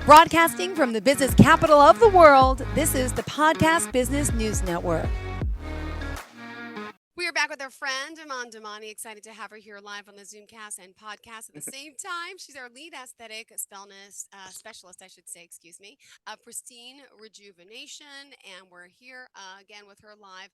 Broadcasting from the business capital of the world, this is the Podcast Business News Network. We are back with our friend, Eman Dahmani. Excited to have her here live on the Zoomcast and podcast at the same time. She's our lead aesthetic wellness specialist, I should say, Pristine Rejuvenation. And we're here again with her live.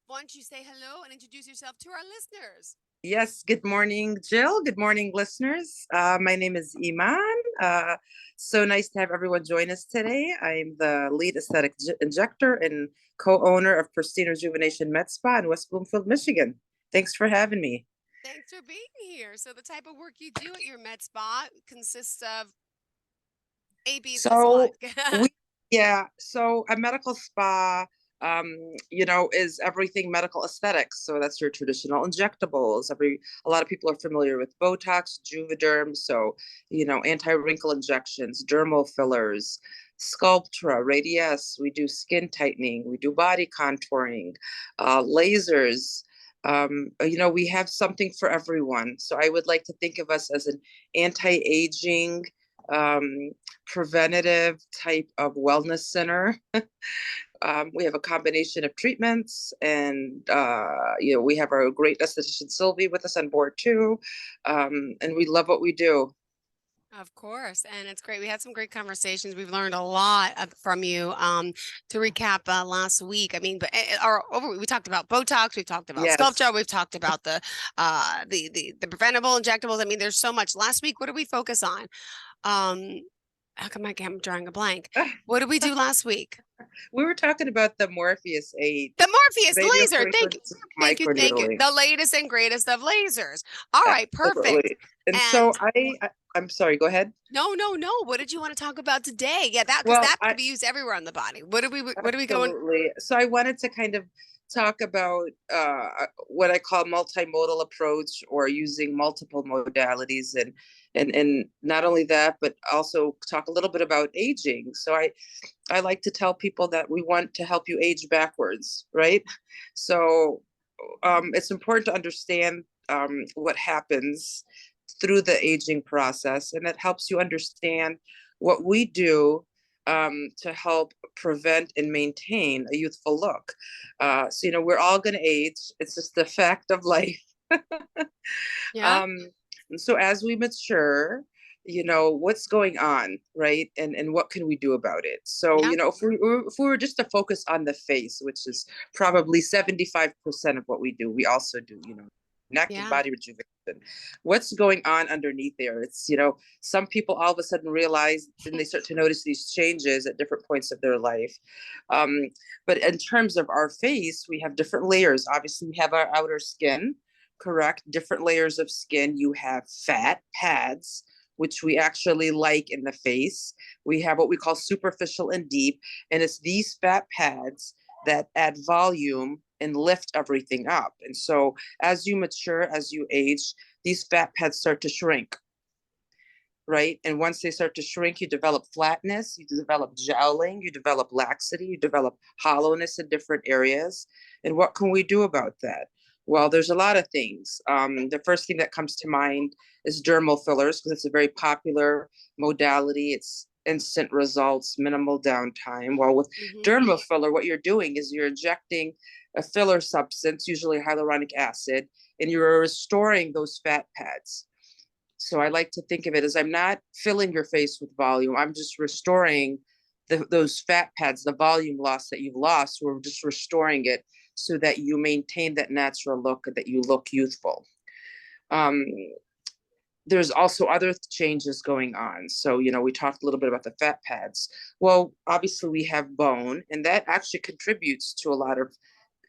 Why don't you say hello and introduce yourself to our listeners? Yes, good morning, Jill. Good morning, listeners. My name is Eman. So nice to have everyone join us today. I'm the lead aesthetic injector and co-owner of Pristine Rejuvenation MedSpa in West Bloomfield, Michigan. Thanks for having me. Thanks for being here. So the type of work you do at your med spa consists of A, B, this So what? so a medical spa, is everything medical aesthetics. So that's your traditional injectables. A lot of people are familiar with Botox, Juvederm, so anti-wrinkle injections, dermal fillers, Sculptra, Radiesse. We do skin tightening, we do body contouring, lasers. We have something for everyone. So I would like to think of us as an anti-aging, um, preventative type of wellness center. We have a combination of treatments, and we have our great esthetician Sylvie with us on board too, and we love what we do. Of course. And it's great. We had some great conversations. We've learned a lot from you. To recap last week, I mean, we talked about Botox, we've talked about Yes. Sculptra, we've talked about the preventable injectables. I mean, there's so much. Last week, what did we focus on? How come I'm drawing a blank? What did we do last week? We were talking about the Morpheus 8. The Morpheus laser. Thank you. Thank you. Microneedling. The latest and greatest of lasers. All right, perfect. Absolutely. And so I'm sorry, go ahead. No. What did you want to talk about today? Yeah, that could be used everywhere on the body. What are we going? Absolutely. So I wanted to kind of talk about what I call multimodal approach, or using multiple modalities, and not only that, but also talk a little bit about aging. So I like to tell people that we want to help you age backwards, right? So it's important to understand what happens through the aging process, and it helps you understand what we do to help prevent and maintain a youthful look. So we're all going to age. It's just the fact of life. Yeah. And so as we mature, what's going on, right? And what can we do about it? So, Yeah. if we were just to focus on the face, which is probably 75% of what we do, we also do, neck and body rejuvenation. What's going on underneath there? It's, some people all of a sudden realize, and they start to notice these changes at different points of their life. But in terms of our face, we have different layers. Obviously, we have our outer skin, correct? Different layers of skin. You have fat pads, which we actually like in the face. We have what we call superficial and deep, and it's these fat pads that add volume and lift everything up. And so as you mature, as you age, these fat pads start to shrink, right? And once they start to shrink, you develop flatness, you develop jowling, you develop laxity, you develop hollowness in different areas. And what can we do about that? Well, there's a lot of things. The first thing that comes to mind is dermal fillers, because it's a very popular modality. It's instant results, minimal downtime. Well, with dermal filler, what you're doing is you're injecting a filler substance, usually hyaluronic acid, and you're restoring those fat pads. So I like to think of it as, I'm not filling your face with volume. I'm just restoring those fat pads, the volume loss that you've lost. We're just restoring it so that you maintain that natural look and that you look youthful. There's also other changes going on. So, we talked a little bit about the fat pads. Well, obviously we have bone, and that actually contributes to a lot of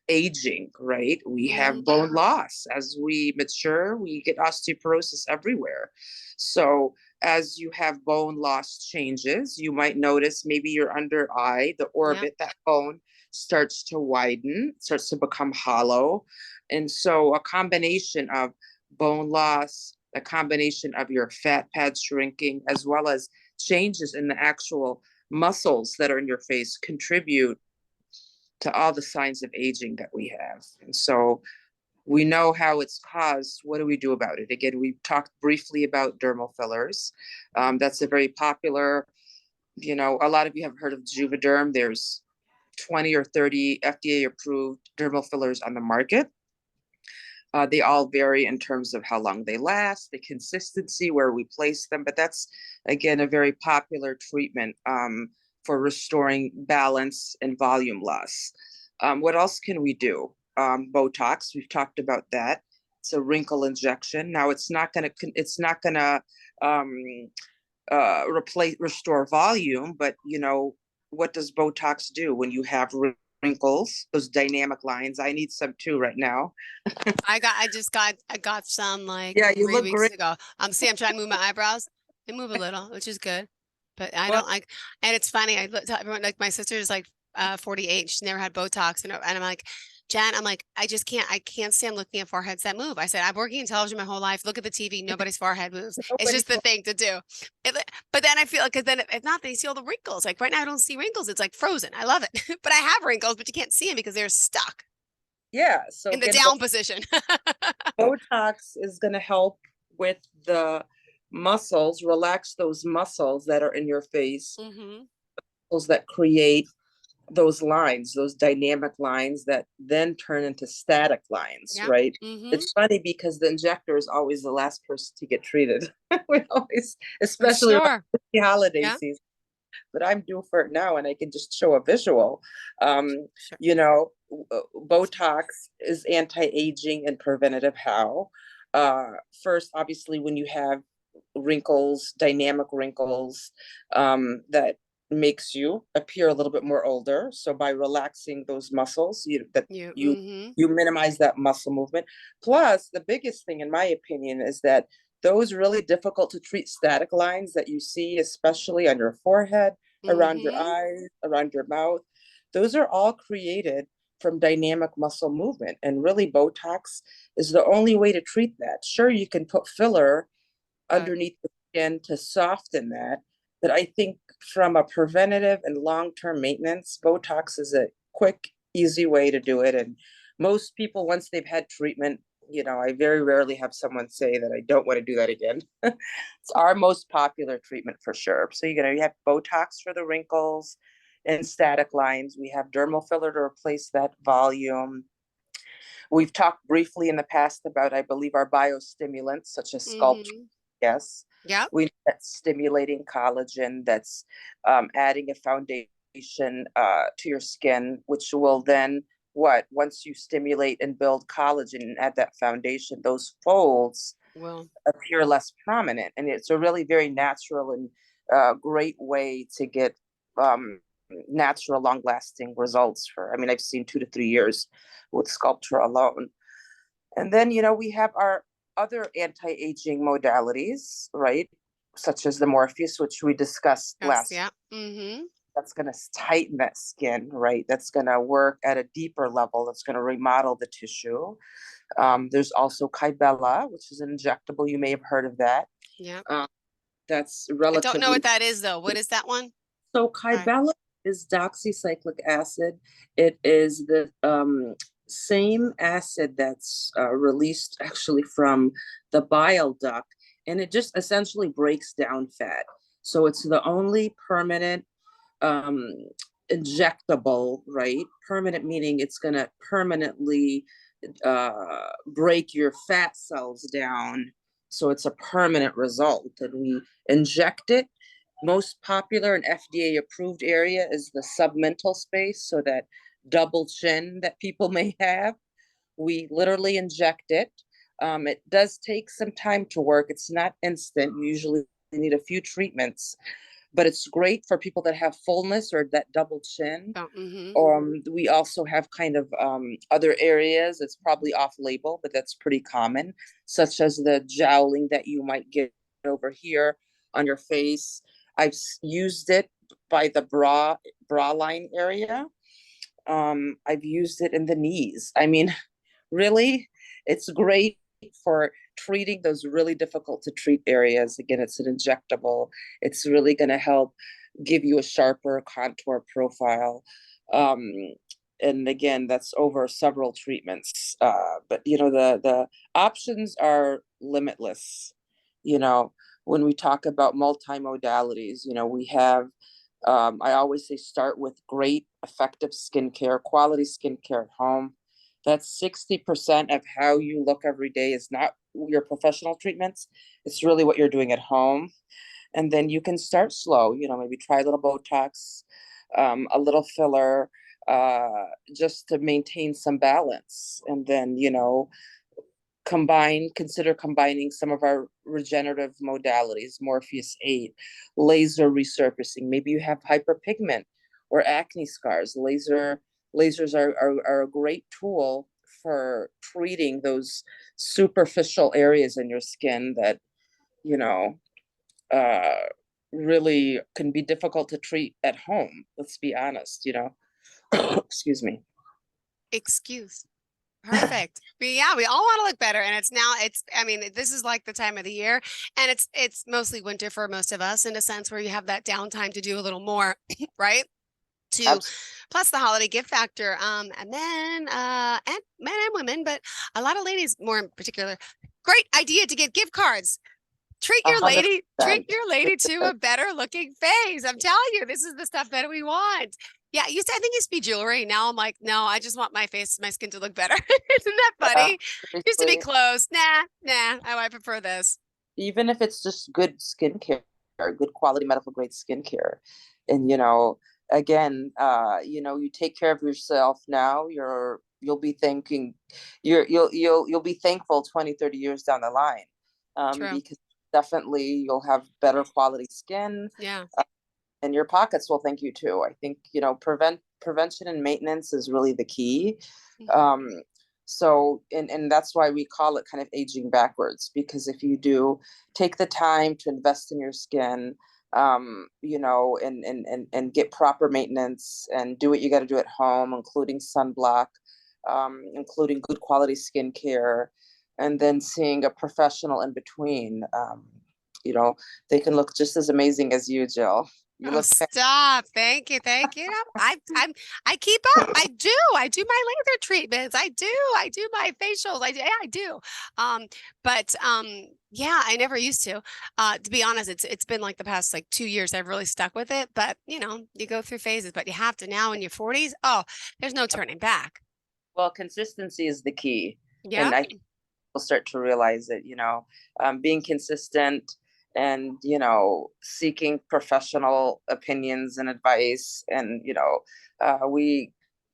aging, right? We have bone loss. As we mature, we get osteoporosis everywhere. So as you have bone loss changes, you might notice maybe your under eye, the orbit, that bone starts to widen, starts to become hollow. And so a combination of bone loss, a combination of your fat pads shrinking, as well as changes in the actual muscles that are in your face, contribute to all the signs of aging that we have. And so we know how it's caused. What do we do about it? Again, we talked briefly about dermal fillers. That's a very popular A lot of you have heard of Juvederm. There's 20 or 30 FDA approved dermal fillers on the market. They all vary in terms of how long they last, the consistency, where we place them, but that's, again, a very popular treatment for restoring balance and volume loss. What else can we do? Botox, we've talked about that. It's a wrinkle injection. Now, it's not gonna restore volume, but what does Botox do when you have wrinkles, those dynamic lines? I need some too right now. I got some like Yeah, you 3 look weeks great. ago. See, I'm trying to move my eyebrows. They move a little, which is good. But I Well, don't like, and it's funny. I look to everyone, like my sister's like 48. She's never had Botox, and I'm like, Jen, I'm like, I can't stand looking at foreheads that move. I said, I'm working in television my whole life. Look at the TV. Nobody's forehead moves. It's nobody. just the thing to do. But then I feel like, because then if not, they see all the wrinkles. Like right now, I don't see wrinkles. It's like frozen. I love it. But I have wrinkles, but you can't see them because they're stuck Yeah. So in the again, down position. Botox is going to help with the muscles, relax those muscles that are in your face, Mm-hmm. muscles that create those lines, those dynamic lines that then turn into static lines, Yeah. right? Mm-hmm. It's funny because the injector is always the last person to get treated. We always, For especially around sure. the holiday Yeah. season. But I'm due for it now, and I can just show a visual. Sure. Botox is anti-aging and preventative. How? First, obviously, when you have wrinkles, dynamic wrinkles, that makes you appear a little bit more older. So by relaxing those muscles, Mm-hmm. you minimize that muscle movement. Plus, the biggest thing, in my opinion, is that those really difficult to treat static lines that you see, especially on your forehead, around your Mm-hmm. eyes, around your mouth, those are all created from dynamic muscle movement. And really, Botox is the only way to treat that. Sure, you can put filler But underneath the skin to soften that. But I think from a preventative and long-term maintenance, Botox is a quick, easy way to do it. And most people, once they've had treatment, I very rarely have someone say that I don't want to do that again. It's our most popular treatment for sure. So, you have Botox for the wrinkles and static lines. We have dermal filler to replace that volume. We've talked briefly in the past about, I believe, our biostimulants, such as sculpture. mm-hmm. Yes. Yep. We that's stimulating collagen, that's adding a foundation to your skin, which will then, once you stimulate and build collagen and add that foundation, those folds Well, appear less prominent. And it's a really very natural and great way to get natural, long lasting results I've seen 2 to 3 years with sculpture alone. And then, we have our other anti-aging modalities, right? Such as the Morpheus, which we discussed yes, last. yeah. Mm-hmm. That's going to tighten that skin, right? That's going to work at a deeper level. That's going to remodel the tissue. There's also Kybella, which is an injectable. You may have heard of that. Yeah. That's I don't know relatively. what that is though. What is that one? So Right. Kybella is doxycyclic acid. It is the same acid that's released actually from the bile duct, and it just essentially breaks down fat. So it's the only permanent um, injectable, right? Permanent meaning it's going to permanently break your fat cells down. So it's a permanent result. And we inject it. Most popular and FDA approved area is the submental space. So that double chin that people may have, we literally inject it. It does take some time to work. It's not instant. You usually need a few treatments, but it's great for people that have fullness or that double chin. Oh, mm-hmm. We also have kind of other areas. It's probably off label, but that's pretty common, such as the jowling that you might get over here on your face. I've used it by the bra line area. I've used it in the knees. I mean, really, it's great for treating those really difficult to treat areas. Again, it's an injectable. It's really going to help give you a sharper contour profile. Um, and again, that's over several treatments. But the options are limitless. You know, when we talk about multimodalities, we have I always say start with great, effective skincare, quality skincare at home. That's 60% of how you look every day is not your professional treatments. It's really what you're doing at home. And then you can start slow, maybe try a little Botox, a little filler, uh, just to maintain some balance. And then, consider combining some of our regenerative modalities, Morpheus 8, laser resurfacing. Maybe you have hyperpigment or acne scars. Lasers are a great tool for treating those superficial areas in your skin that, you know, uh, really can be difficult to treat at home. Let's be honest. Excuse me. Excuse. Perfect. Yeah, we all want to look better. And I mean, this is like the time of the year, and it's mostly winter for most of us in a sense where you have that downtime to do a little more, right? To Absolutely. plus the holiday gift factor. And then and men and women, but a lot of ladies more in particular. Great idea to get gift cards. A hundred Treat percent. your lady to a better looking face. I'm telling you, this is the stuff that we want. Yeah, I think it used to be jewelry. Now I'm like, no, I just want my skin to look better. Isn't that Yeah, funny? Used to be seriously. clothes. Nah, I prefer this. Even if it's just good skincare, good quality medical grade skincare. And again, you take care of yourself now, you'll be thinking you'll be thankful 20, 30 years down the line. True. Because definitely you'll have better quality skin, Yeah. and your pockets will thank you too. I think, prevention and maintenance is really the key. Mhm. Um, and that's why we call it kind of aging backwards, because if you do take the time to invest in your skin, and get proper maintenance and do what you got to do at home, including sunblock, including good quality skincare, and then seeing a professional in between, you know, they can look just as amazing as you, Jill. You Oh, look stop. Thank you. Thank you. I keep up. I do my laser treatments. I do my facials. I do. But yeah, I never used to. To be honest, it's been like the past like 2 years I've really stuck with it. But you go through phases, but you have to now in your 40s. Oh, there's no turning back. well, consistency is the key. And Yep. I think we'll start to realize it, being consistent and, seeking professional opinions and advice. And,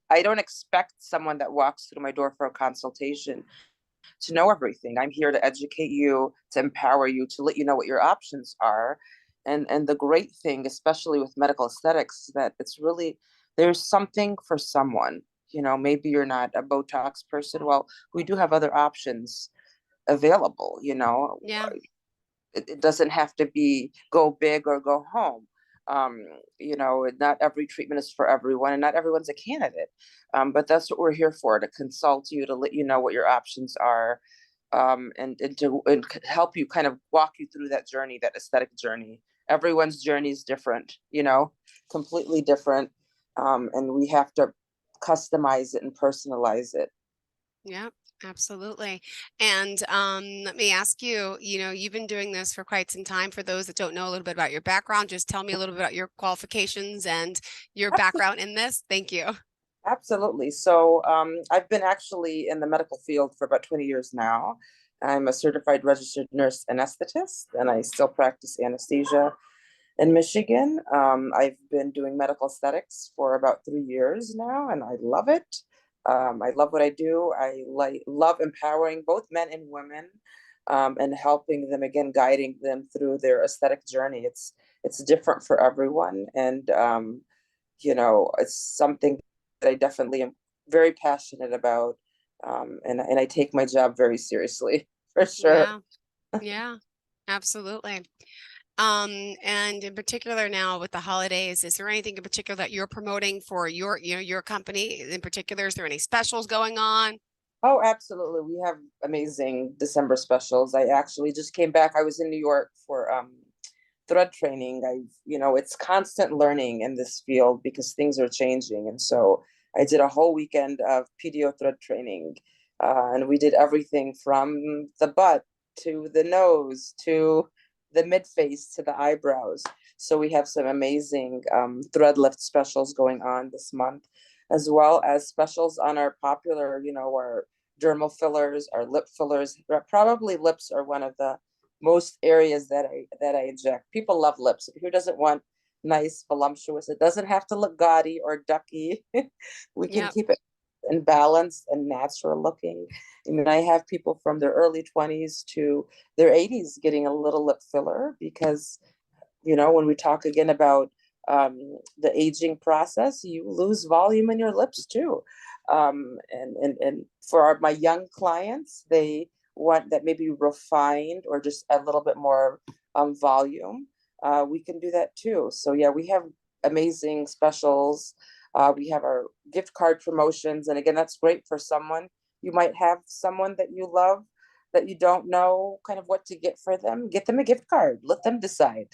I don't expect someone that walks through my door for a consultation to know everything. I'm here to educate you, to empower you, to let you know what your options are. And the great thing, especially with medical aesthetics, is that it's really there's something for someone. Maybe you're not a Botox person. Well, we do have other options available. Yeah. It doesn't have to be go big or go home. Not every treatment is for everyone, and not everyone's a candidate. But that's what we're here for, to consult you, to let you know what your options are, and help you kind of walk you through that journey, that aesthetic journey. Everyone's journey is different, completely different. And we have to customize it and personalize it. Yeah, absolutely. And let me ask you, you've been doing this for quite some time. For those that don't know a little bit about your background, just tell me a little bit about your qualifications and your background in this. Thank you. Absolutely. So I've been actually in the medical field for about 20 years now. I'm a certified registered nurse anesthetist, and I still practice anesthesia in Michigan. I've been doing medical aesthetics for about 3 years now, and I love it. I love what I do. Love empowering both men and women, and helping them, again, guiding them through their aesthetic journey. It's different for everyone, and it's something that I definitely am very passionate about, and I take my job very seriously, for sure. Yeah, yeah, absolutely. And in particular now with the holidays, is there anything in particular that you're promoting for your company in particular? Is there any specials going on? Oh, absolutely. We have amazing December specials. I actually just came back. I was in New York for thread training. It's constant learning in this field because things are changing. And so I did a whole weekend of PDO thread training. And we did everything from the butt to the nose to the mid face to the eyebrows. So we have some amazing thread lift specials going on this month, as well as specials on our popular, our dermal fillers, our lip fillers. Probably lips are one of the most areas that I inject. People love lips. Who doesn't want nice, voluptuous? It doesn't have to look gaudy or ducky. We can Yep. keep it and balanced and natural looking. I mean, I have people from their early 20s to their 80s getting a little lip filler because, when we talk again about the aging process, you lose volume in your lips too. And for my young clients, they want that maybe refined or just a little bit more volume. We can do that too. So yeah, we have amazing specials. We have our gift card promotions. And again, that's great for someone. You might have someone that you love that you don't know kind of what to get for them. Get them a gift card. Let them decide.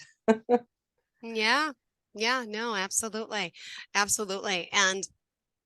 Yeah. Yeah, no, absolutely. Absolutely. And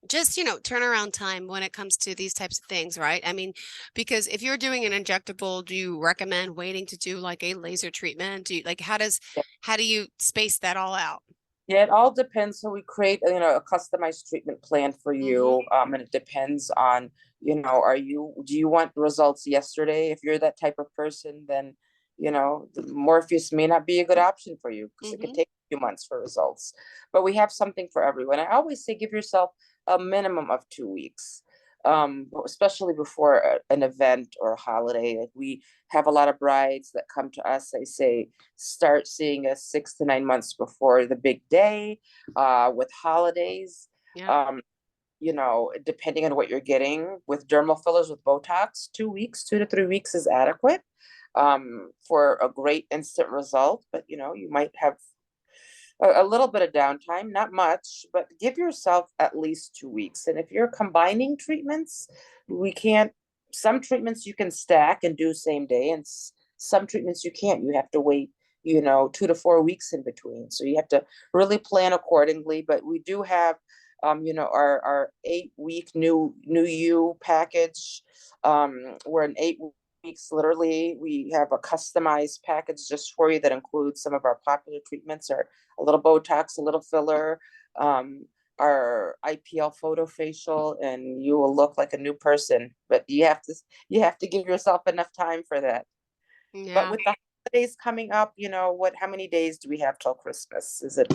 just, turnaround time when it comes to these types of things, right? I mean, because if you're doing an injectable, do you recommend waiting to do like a laser treatment? Do you like how do you space that all out? Yeah, it all depends. So we create, a customized treatment plan for Mm-hmm. you. And it depends on, do you want results yesterday? If you're that type of person, then, the Morpheus may not be a good option for you because it could Mm-hmm. take a few months for results. But we have something for everyone. I always say give yourself a minimum of 2 weeks, especially before an event or a holiday. Like we have a lot of brides that come to us. They say, start seeing us 6 to 9 months before the big day, with holidays. Yeah. Um, depending on what you're getting with dermal fillers with Botox, 2 weeks, 2 to 3 weeks is adequate for a great instant result. But you might have a little bit of downtime, not much, but give yourself at least 2 weeks. And if you're combining treatments, we can't, some treatments you can stack and do same day, and some treatments you can't. You have to wait, 2 to 4 weeks in between. So you have to really plan accordingly. But we do have, our 8 week new you package. We're an 8 weeks. Literally, we have a customized package just for you that includes some of our popular treatments, or a little Botox, a little filler, um, our IPL photo facial, and you will look like a new person. But you have to give yourself enough time for that. But Yeah. with the holidays coming up, how many days do we have till Christmas? Is it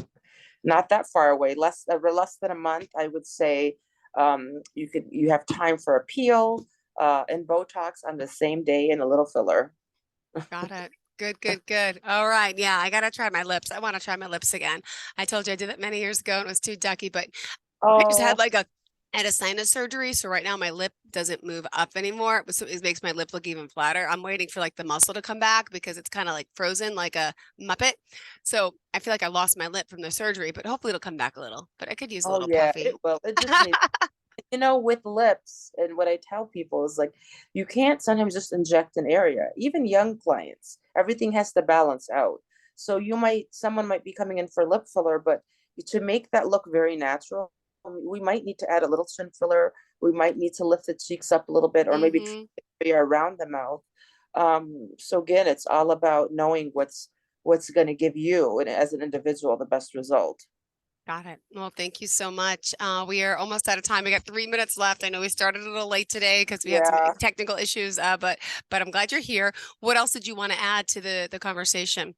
not that far away? Less than a month, I would say. You have time for a peel and Botox on the same day and a little filler. Got it. Good, good, good. All right. Yeah, I gotta try my lips. I want to try my lips again. I told you I did that many years ago and it was too ducky, but I just Oh, had like a I had a sinus surgery, so right now my lip doesn't move up anymore. So it makes my lip look even flatter. I'm waiting for like the muscle to come back because it's kind of like frozen, like a Muppet. So I feel like I lost my lip from the surgery, but hopefully it'll come back a little. But I could use a oh little yeah, it puffy. will. It just needs, with lips, and what I tell people is like, you can't sometimes just inject an area. Even young clients, everything has to balance out. So someone might be coming in for lip filler, but to make that look very natural, we might need to add a little chin filler. We might need to lift the cheeks up a little bit, or maybe Mm-hmm. area around the mouth. So again, it's all about knowing what's going to give you, and as an individual, the best result. Got it. Well, thank you so much. We are almost out of time. We got 3 minutes left. I know we started a little late today because we had some Yeah. technical issues, but I'm glad you're here. What else did you want to add to the conversation?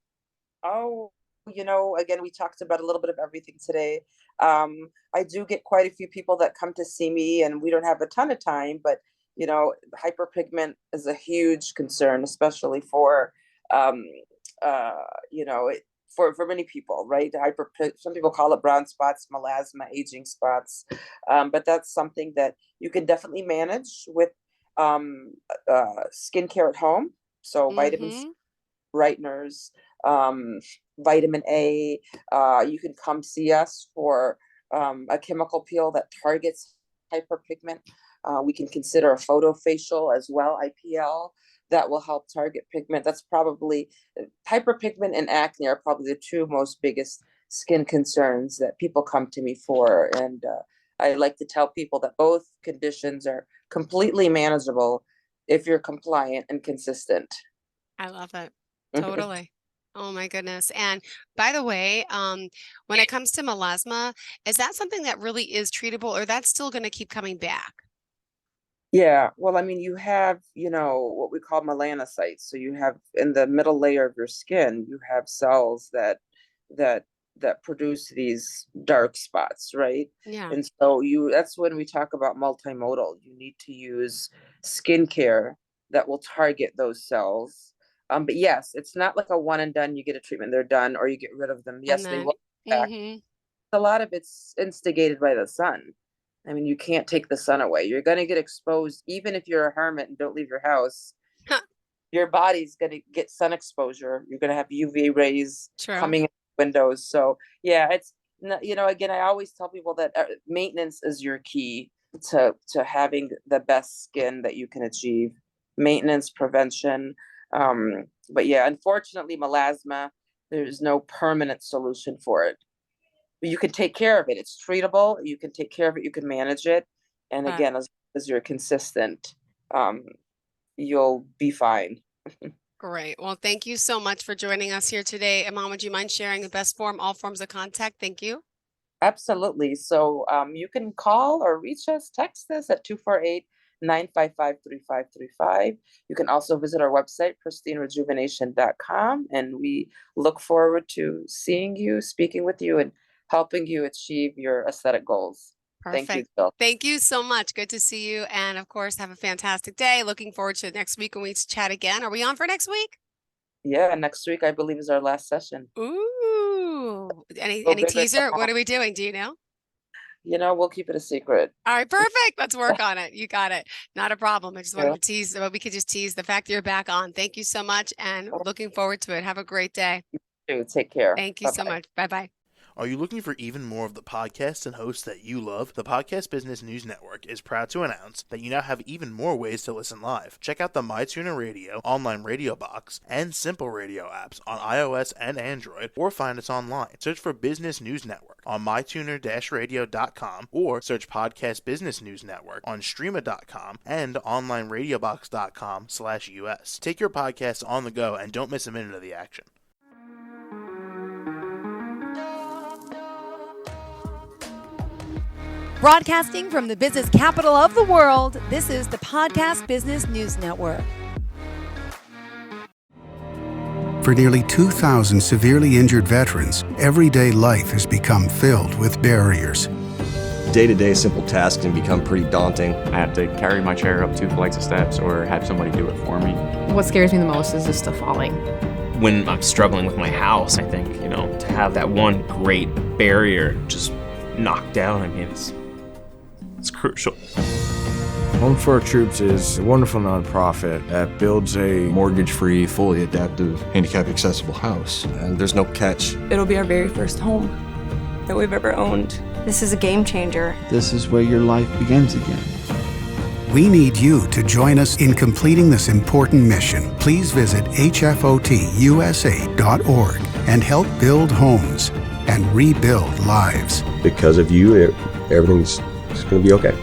Oh, again, we talked about a little bit of everything today. I do get quite a few people that come to see me, and we don't have a ton of time, but hyperpigment is a huge concern, especially for, um, uh, you know, it, for many people, right? Some people call it brown spots, melasma, aging spots, but that's something that you can definitely manage with um, skincare at home. So vitamins, Mm-hmm. brighteners, um, vitamin A. You can come see us for a chemical peel that targets hyperpigment. We can consider a photofacial as well, IPL, that will help target pigment. That's probably hyperpigment and acne are probably the two most biggest skin concerns that people come to me for. And I like to tell people that both conditions are completely manageable if you're compliant and consistent. I love it. Totally. Oh my goodness. And by the way, when it comes to melasma, is that something that really is treatable or that's still going to keep coming back? Yeah, well, I mean, you have, what we call melanocytes. So you have in the middle layer of your skin, you have cells that that produce these dark spots, right? Yeah. And so that's when we talk about multimodal. You need to use skincare that will target those cells. But yes, it's not like a one and done, you get a treatment, they're done, or you get rid of them. And Yes, they then, will come back. mm-hmm. A lot of it's instigated by the sun. I mean, you can't take the sun away. You're going to get exposed, even if you're a hermit and don't leave your house. Your body's going to get sun exposure. You're going to have UV rays True. coming in windows. So, yeah, again, I always tell people that maintenance is your key to having the best skin that you can achieve. Maintenance, prevention. But yeah, unfortunately, melasma, there's no permanent solution for it. You can take care of it. It's treatable. You can take care of it. You can manage it. And But again, as you're consistent, um, you'll be fine. great. Well, thank you so much for joining us here today. Eman, would you mind sharing the best form, all forms of contact? Thank you. Absolutely. So you can call or reach us, text us at 248-955-3535. You can also visit our website, pristinerejuvenation.com. And we look forward to seeing you, speaking with you, and helping you achieve your aesthetic goals. Thank you, Perfect. Jill. Thank you so much. Good to see you. And of course, have a fantastic day. Looking forward to next week when we chat again. Are we on for next week? Yeah, next week, I believe, is our last session. Ooh. Any Go big or go teaser? What home. are we doing? Do you know? We'll keep it a secret. All right, perfect. Let's work on it. You got it. Not a problem. I just wanted Yeah. to tease, but we could just tease the fact that you're back on. Thank you so much and looking forward to it. Have a great day. Take care. Thank you so Bye-bye. much. Bye-bye. Are you looking for even more of the podcasts and hosts that you love? The Podcast Business News Network is proud to announce that you now have even more ways to listen live. Check out the MyTuner Radio, online radio box, and Simple Radio apps on iOS and Android, or find us online. Search for Business News Network on mytuner-radio.com, or search Podcast Business News Network on streama.com and onlineradiobox.com/US. Take your podcasts on the go and don't miss a minute of the action. Broadcasting from the business capital of the world, this is the Podcast Business News Network. For nearly 2,000 severely injured veterans, everyday life has become filled with barriers. Day-to-day simple tasks can become pretty daunting. I have to carry my chair up 2 flights of steps or have somebody do it for me. What scares me the most is just the falling. When I'm struggling with my house, I think, to have that one great barrier just knocked down, it's crucial. Home for Our Troops is a wonderful nonprofit that builds a Mortgage-free, fully adaptive, handicap-accessible house. And there's no catch. It'll be our very first home that we've ever owned. This is a game changer. This is where your life begins again. We need you to join us in completing this important mission. Please visit hfotusa.org and help build homes and rebuild lives. Because of you, everything's going to be okay.